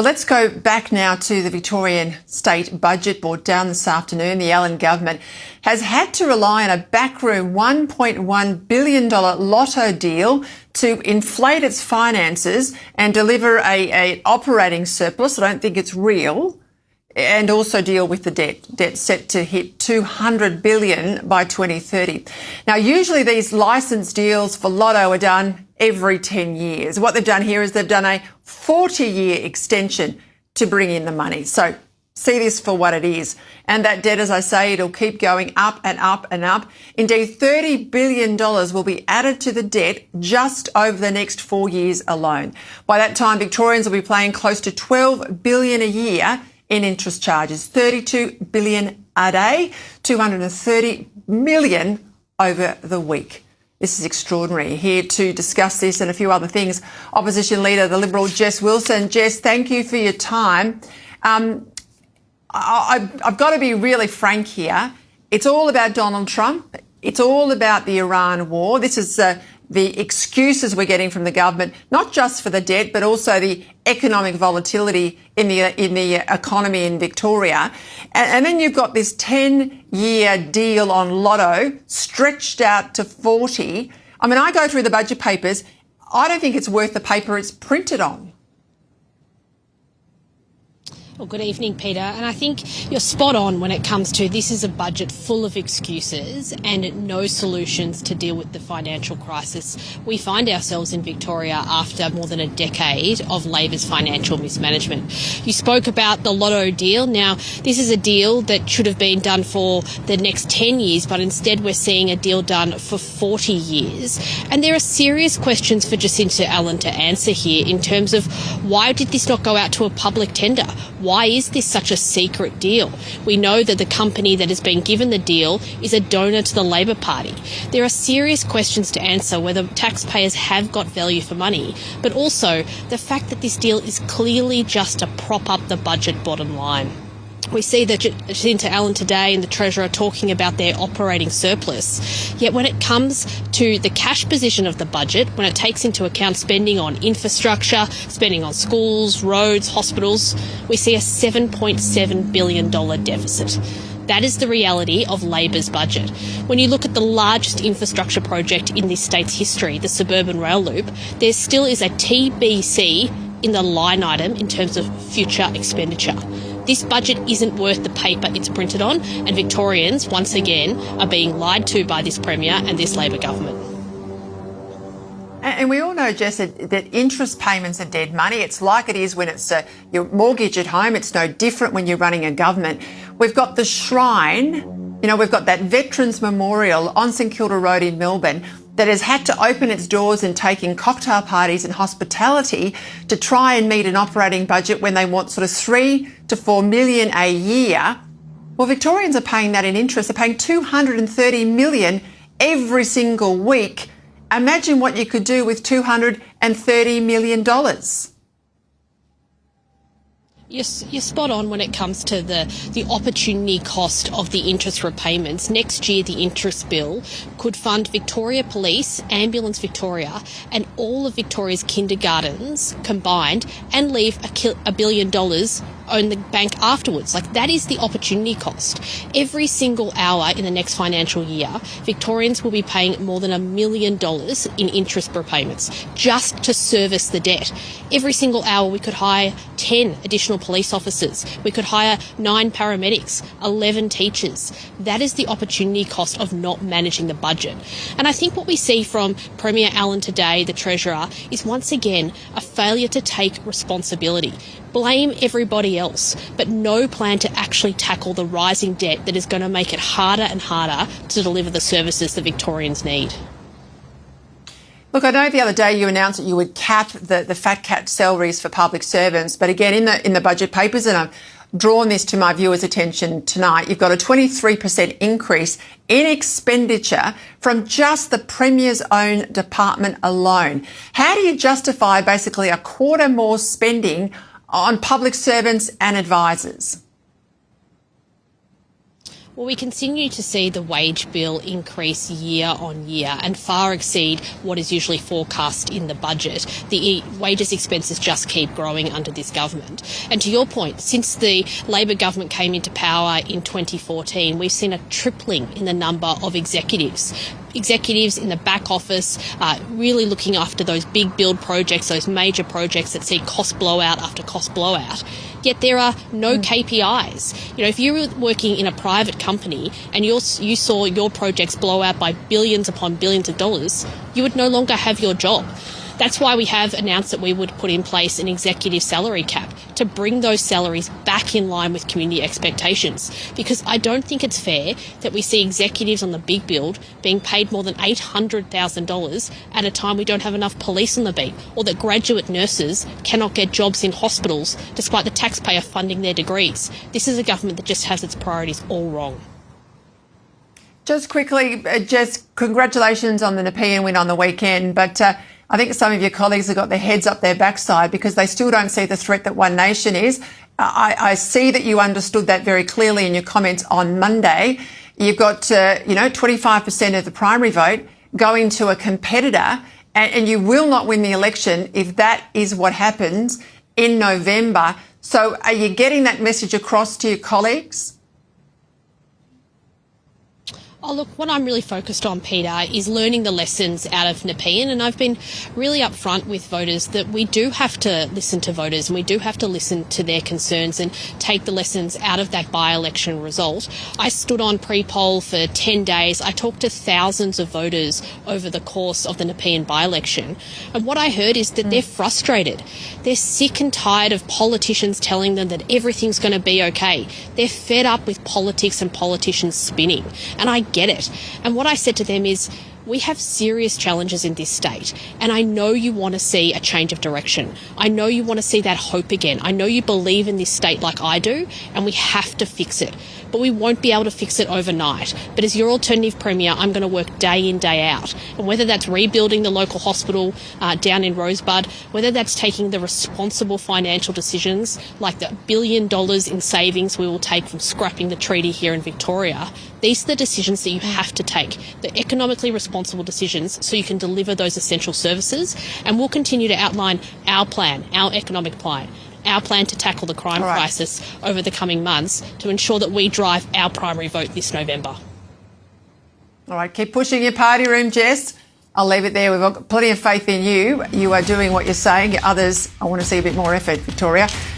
But let's go back now to the Victorian State Budget brought down this afternoon. The Allen government has had to rely on a backroom $1.1 billion lotto deal to inflate its finances and deliver an operating surplus. I don't think it's real. And also deal with the debt set to hit $200 billion by 2030. Now, usually these licence deals for lotto are done every 10 years. What they've done here is they've done a 40-year extension to bring in the money. So see this for what it is. And that debt, as I say, it'll keep going up and up and up. Indeed, $30 billion will be added to the debt just over the next 4 years alone. By that time, Victorians will be paying close to $12 billion a year in interest charges, $32 billion a day, $230 million over the week. This is extraordinary. Here to discuss this and a few other things, Opposition Leader, the Liberal Jess Wilson. Jess, thank you for your time. I've got to be really frank here. It's all about Donald Trump. It's all about the Iran war. This is the excuses we're getting from the government, not just for the debt, but also the economic volatility in the economy in Victoria. And then you've got this 10-year deal on lotto stretched out to 40. I mean, I go through the budget papers. I don't think it's worth the paper it's printed on. Well, good evening, Peter. And I think you're spot on when it comes to this is a budget full of excuses and no solutions to deal with the financial crisis we find ourselves in Victoria after more than a decade of Labor's financial mismanagement. You spoke about the lotto deal. Now, this is a deal that should have been done for the next 10 years, but instead we're seeing a deal done for 40 years. And there are serious questions for Jacinta Allen to answer here in terms of why did this not go out to a public tender? Why is this such a secret deal? We know that the company that has been given the deal is a donor to the Labor Party. There are serious questions to answer whether taxpayers have got value for money, but also the fact that this deal is clearly just to prop up the budget bottom line. We see that Jacinta Allen today and the Treasurer are talking about their operating surplus. Yet when it comes to the cash position of the budget, when it takes into account spending on infrastructure, spending on schools, roads, hospitals, we see a $7.7 billion deficit. That is the reality of Labor's budget. When you look at the largest infrastructure project in this state's history, the suburban rail loop, there still is a TBC in the line item in terms of future expenditure. This budget isn't worth the paper it's printed on, and Victorians, once again, are being lied to by this Premier and this Labor government. And we all know, Jess, that interest payments are dead money. It's like it is when it's your mortgage at home. It's no different when you're running a government. We've got the Shrine, we've got that Veterans Memorial on St Kilda Road in Melbourne that has had to open its doors and take in cocktail parties and hospitality to try and meet an operating budget when they want sort of $3 to $4 million a year. Well, Victorians are paying that in interest. They're paying $230 million every single week. Imagine what you could do with $230 million. You're spot on when it comes to the opportunity cost of the interest repayments. Next year, the interest bill could fund Victoria Police, Ambulance Victoria, and all of Victoria's kindergartens combined and leave $1 billion on the bank afterwards. That is the opportunity cost. Every single hour in the next financial year, Victorians will be paying more than $1 million in interest repayments just to service the debt. Every single hour we could hire 10 additional police officers. We could hire 9 paramedics, 11 teachers. That is the opportunity cost of not managing the budget. And I think what we see from Premier Allen today, the Treasurer, is once again a failure to take responsibility. Blame everybody else, but no plan to actually tackle the rising debt that is going to make it harder and harder to deliver the services that Victorians need. Look, I know the other day you announced that you would cap the fat cat salaries for public servants, but again, in the budget papers, and I've drawn this to my viewers' attention tonight, you've got a 23% increase in expenditure from just the Premier's own department alone. How do you justify basically a quarter more spending on public servants and advisors? Well, we continue to see the wage bill increase year on year and far exceed what is usually forecast in the budget. The wages expenses just keep growing under this government. And to your point, since the Labor government came into power in 2014, we've seen a tripling in the number of executives in the back office, really looking after those big build projects, those major projects that see cost blowout after cost blowout. Yet there are no KPIs. You know, if you were working in a private company and you saw your projects blow out by billions upon billions of dollars, you would no longer have your job. That's why we have announced that we would put in place an executive salary cap to bring those salaries back in line with community expectations. Because I don't think it's fair that we see executives on the big build being paid more than $800,000 at a time we don't have enough police on the beat, or that graduate nurses cannot get jobs in hospitals despite the taxpayer funding their degrees. This is a government that just has its priorities all wrong. Just quickly, Jess, congratulations on the Nepean win on the weekend, but I think some of your colleagues have got their heads up their backside because they still don't see the threat that One Nation is. I see that you understood that very clearly in your comments on Monday. You've got, 25% of the primary vote going to a competitor, and you will not win the election if that is what happens in November. So are you getting that message across to your colleagues? Oh, look, what I'm really focused on, Peter, is learning the lessons out of Nepean. And I've been really upfront with voters that we do have to listen to voters and we do have to listen to their concerns and take the lessons out of that by-election result. I stood on pre-poll for 10 days. I talked to thousands of voters over the course of the Nepean by-election. And what I heard is that they're frustrated. They're sick and tired of politicians telling them that everything's going to be okay. They're fed up with politics and politicians spinning. And I get it. And what I said to them is, we have serious challenges in this state, and I know you want to see a change of direction. I know you want to see that hope again. I know you believe in this state like I do, and we have to fix it. But we won't be able to fix it overnight. But as your alternative premier, I'm going to work day in, day out. And whether that's rebuilding the local hospital down in Rosebud, whether that's taking the responsible financial decisions like the $1 billion in savings we will take from scrapping the treaty here in Victoria, these are the decisions that you have to take, the economically responsible decisions, so you can deliver those essential services. And we'll continue to outline our plan, our economic plan, our plan to tackle the crime crisis over the coming months to ensure that we drive our primary vote this November. All right, keep pushing your party room, Jess. I'll leave it there. We've got plenty of faith in you. You are doing what you're saying. Others, I want to see a bit more effort, Victoria.